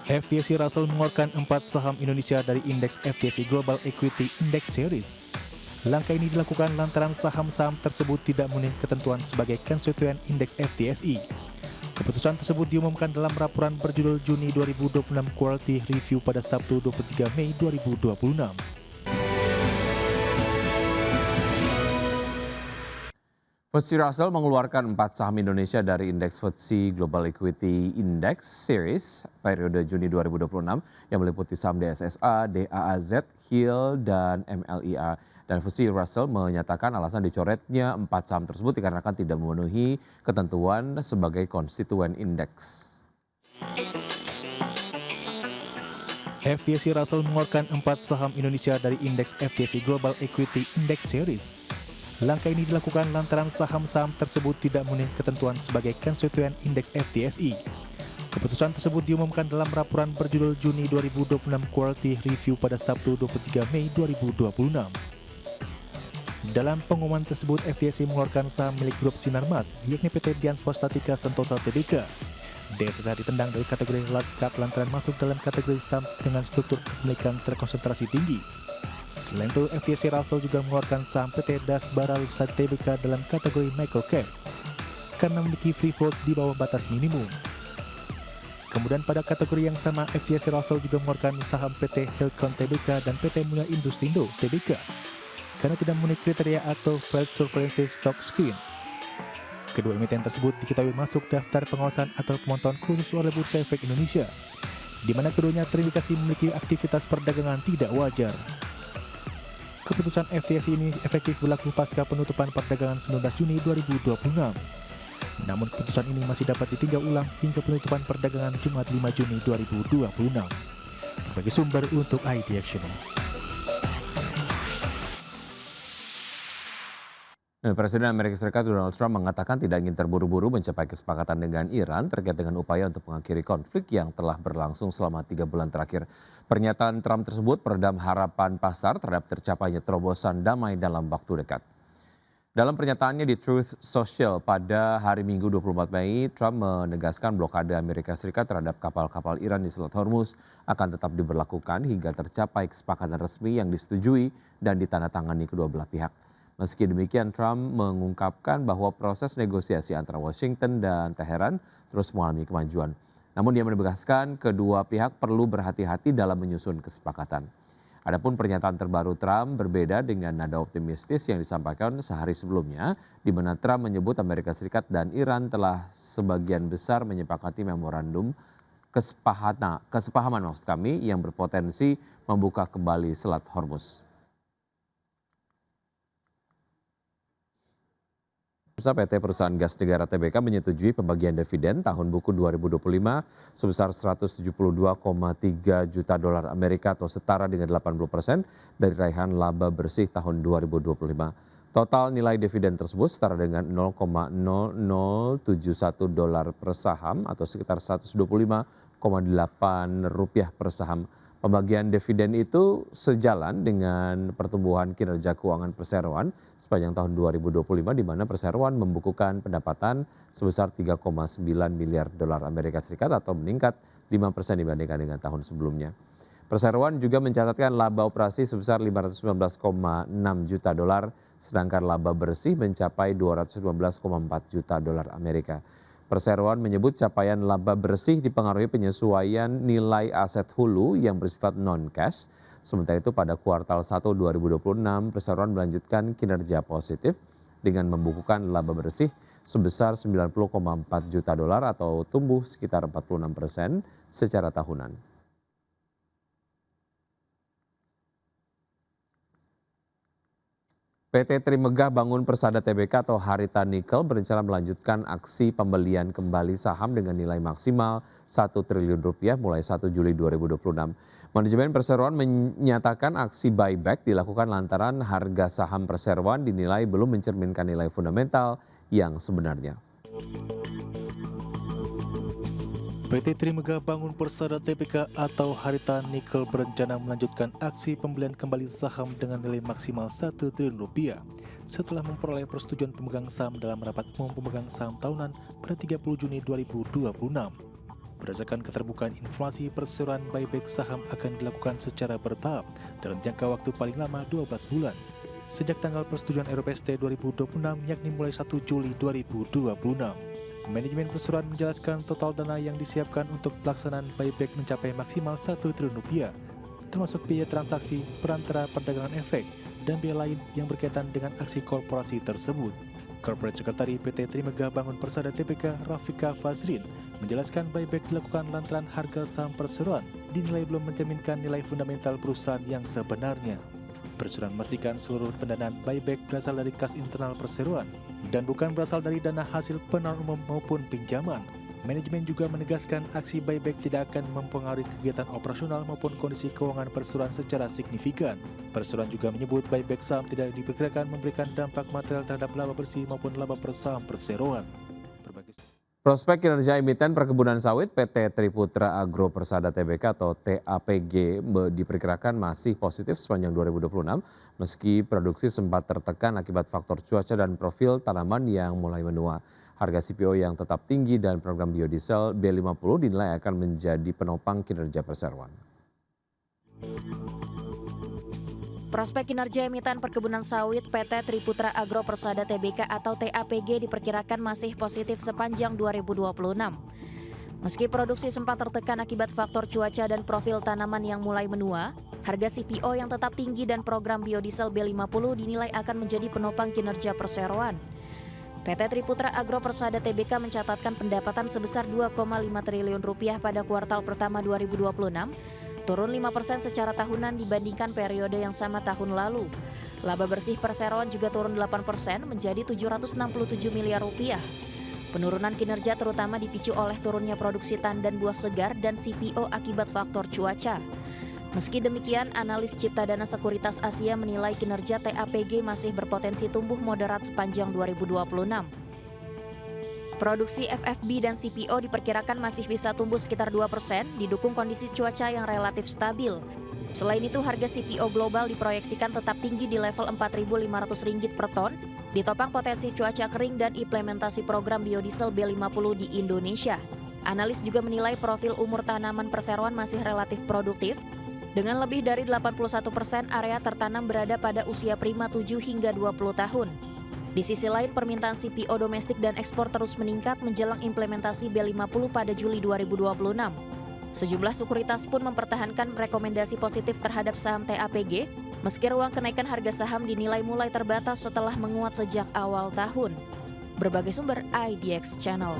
FTSE Russell mengeluarkan 4 saham Indonesia dari indeks FTSE Global Equity Index Series. Langkah ini dilakukan lantaran saham-saham tersebut tidak memenuhi ketentuan sebagai konstituen indeks FTSE. Keputusan tersebut diumumkan dalam laporan berjudul Juni 2026 Quality Review pada Sabtu 23 Mei 2026. FTSE Russell mengeluarkan 4 saham Indonesia dari indeks FTSE Global Equity Index Series periode Juni 2026 yang meliputi saham DSSA, DAAZ, HIL, dan MLIA. Dan FTSE Russell menyatakan alasan dicoretnya 4 saham tersebut dikarenakan tidak memenuhi ketentuan sebagai konstituen indeks. FTSE Russell mengeluarkan 4 saham Indonesia dari indeks FTSE Global Equity Index Series. Langkah ini dilakukan lantaran saham-saham tersebut tidak memenuhi ketentuan sebagai konstituen indeks FTSE. Keputusan tersebut diumumkan dalam laporan berjudul Juni 2026 Quality Review pada Sabtu 23 Mei 2026. Dalam pengumuman tersebut, FTSE mengeluarkan saham milik grup Sinarmas, yakni PT Dian Swastatika Sentosa Tbk. DSSA ditendang dari kategori large cap lantaran masuk dalam kategori saham dengan struktur kepemilikan terkonsentrasi tinggi. Selain itu, FTSE Russell juga mengeluarkan saham PT Das Baralusa Tbk dalam kategori micro cap karena memiliki free float di bawah batas minimum. Kemudian pada kategori yang sama, FTSE Russell juga mengeluarkan saham PT Hilcon Tbk dan PT Mulya Industrindo Tbk karena tidak memenuhi kriteria atau Fed Surveillance Stock Screen. Kedua emiten tersebut diketahui masuk daftar pengawasan atau pemantauan khusus oleh Bursa Efek Indonesia, di mana keduanya terindikasi memiliki aktivitas perdagangan tidak wajar. Keputusan FTSE ini efektif berlaku pasca penutupan perdagangan 19 Juni 2026. Namun keputusan ini masih dapat ditinjau ulang hingga penutupan perdagangan Jumat 5 Juni 2026. Bagi sumber untuk ID Action. Presiden Amerika Serikat Donald Trump mengatakan tidak ingin terburu-buru mencapai kesepakatan dengan Iran terkait dengan upaya untuk mengakhiri konflik yang telah berlangsung selama 3 bulan terakhir. Pernyataan Trump tersebut meredam harapan pasar terhadap tercapainya terobosan damai dalam waktu dekat. Dalam pernyataannya di Truth Social pada hari Minggu 24 Mei, Trump menegaskan blokade Amerika Serikat terhadap kapal-kapal Iran di Selat Hormuz akan tetap diberlakukan hingga tercapai kesepakatan resmi yang disetujui dan ditandatangani kedua belah pihak. Meski demikian, Trump mengungkapkan bahwa proses negosiasi antara Washington dan Teheran terus mengalami kemajuan. Namun dia menegaskan kedua pihak perlu berhati-hati dalam menyusun kesepakatan. Adapun pernyataan terbaru Trump berbeda dengan nada optimistis yang disampaikan sehari sebelumnya, di mana Trump menyebut Amerika Serikat dan Iran telah sebagian besar menyepakati memorandum kesepahaman yang berpotensi membuka kembali Selat Hormuz. PT Perusahaan Gas Negara Tbk menyetujui pembagian dividen tahun buku 2025 sebesar 172,3 juta dolar Amerika atau setara dengan 80% dari raihan laba bersih tahun 2025. Total nilai dividen tersebut setara dengan 0,0071 dolar per saham atau sekitar 125,8 rupiah per saham. Pembagian dividen itu sejalan dengan pertumbuhan kinerja keuangan perseroan sepanjang tahun 2025 di mana perseroan membukukan pendapatan sebesar 3,9 miliar dolar Amerika Serikat atau meningkat 5% dibandingkan dengan tahun sebelumnya. Perseroan juga mencatatkan laba operasi sebesar 519,6 juta dolar sedangkan laba bersih mencapai 215,4 juta dolar Amerika. Perseroan menyebut capaian laba bersih dipengaruhi penyesuaian nilai aset hulu yang bersifat non-cash. Sementara itu pada kuartal 1 2026, Perseroan melanjutkan kinerja positif dengan membukukan laba bersih sebesar 90,4 juta dolar atau tumbuh sekitar 46% secara tahunan. PT Trimegah Bangun Persada Tbk atau Harita Nikel berencana melanjutkan aksi pembelian kembali saham dengan nilai maksimal 1 triliun rupiah mulai 1 Juli 2026. Manajemen Perseroan menyatakan aksi buyback dilakukan lantaran harga saham Perseroan dinilai belum mencerminkan nilai fundamental yang sebenarnya. PT Trimegah Bangun Persada Tbk atau Harita Nikel berencana melanjutkan aksi pembelian kembali saham dengan nilai maksimal 1 triliun rupiah setelah memperoleh persetujuan pemegang saham dalam rapat umum pemegang saham tahunan pada 30 Juni 2026. Berdasarkan keterbukaan inflasi, perseroan buyback saham akan dilakukan secara bertahap dalam jangka waktu paling lama 12 bulan. Sejak tanggal persetujuan RPST 2026 yakni mulai 1 Juli 2026. Manajemen perseroan menjelaskan total dana yang disiapkan untuk pelaksanaan buyback mencapai maksimal 1 triliun rupiah, termasuk biaya transaksi, perantara perdagangan efek, dan biaya lain yang berkaitan dengan aksi korporasi tersebut. Corporate Secretary PT Trimegah Bangun Persada Tbk Rafika Fazrin menjelaskan buyback dilakukan lantaran harga saham perseroan dinilai belum mencerminkan nilai fundamental perusahaan yang sebenarnya. Perseroan memastikan seluruh pendanaan buyback berasal dari kas internal perseroan dan bukan berasal dari dana hasil penawaran umum maupun pinjaman. Manajemen juga menegaskan aksi buyback tidak akan mempengaruhi kegiatan operasional maupun kondisi keuangan perseroan secara signifikan. Perseroan juga menyebut buyback saham tidak diperkirakan memberikan dampak material terhadap laba bersih maupun laba per saham perseroan. Prospek kinerja emiten perkebunan sawit PT Triputra Agro Persada Tbk atau TAPG diperkirakan masih positif sepanjang 2026 meski produksi sempat tertekan akibat faktor cuaca dan profil tanaman yang mulai menua. Harga CPO yang tetap tinggi dan program biodiesel B50 dinilai akan menjadi penopang kinerja perseroan. Prospek kinerja emiten perkebunan sawit PT Triputra Agro Persada Tbk atau TAPG diperkirakan masih positif sepanjang 2026. Meski produksi sempat tertekan akibat faktor cuaca dan profil tanaman yang mulai menua, harga CPO yang tetap tinggi dan program biodiesel B50 dinilai akan menjadi penopang kinerja perseroan. PT Triputra Agro Persada Tbk mencatatkan pendapatan sebesar 2,5 triliun rupiah pada kuartal pertama 2026, turun 5% secara tahunan dibandingkan periode yang sama tahun lalu. Laba bersih perseroan juga turun 8% menjadi 767 miliar rupiah. Penurunan kinerja terutama dipicu oleh turunnya produksi tandan buah segar dan CPO akibat faktor cuaca. Meski demikian, analis Ciptadana Sekuritas Asia menilai kinerja TAPG masih berpotensi tumbuh moderat sepanjang 2026. Produksi FFB dan CPO diperkirakan masih bisa tumbuh sekitar 2%, didukung kondisi cuaca yang relatif stabil. Selain itu, harga CPO global diproyeksikan tetap tinggi di level Rp4.500 per ton, ditopang potensi cuaca kering dan implementasi program biodiesel B50 di Indonesia. Analis juga menilai profil umur tanaman perseroan masih relatif produktif, dengan lebih dari 81% area tertanam berada pada usia prima 7 hingga 20 tahun. Di sisi lain, permintaan CPO domestik dan ekspor terus meningkat menjelang implementasi B50 pada Juli 2026. Sejumlah sekuritas pun mempertahankan rekomendasi positif terhadap saham TAPG, meski ruang kenaikan harga saham dinilai mulai terbatas setelah menguat sejak awal tahun. Berbagai sumber IDX Channel.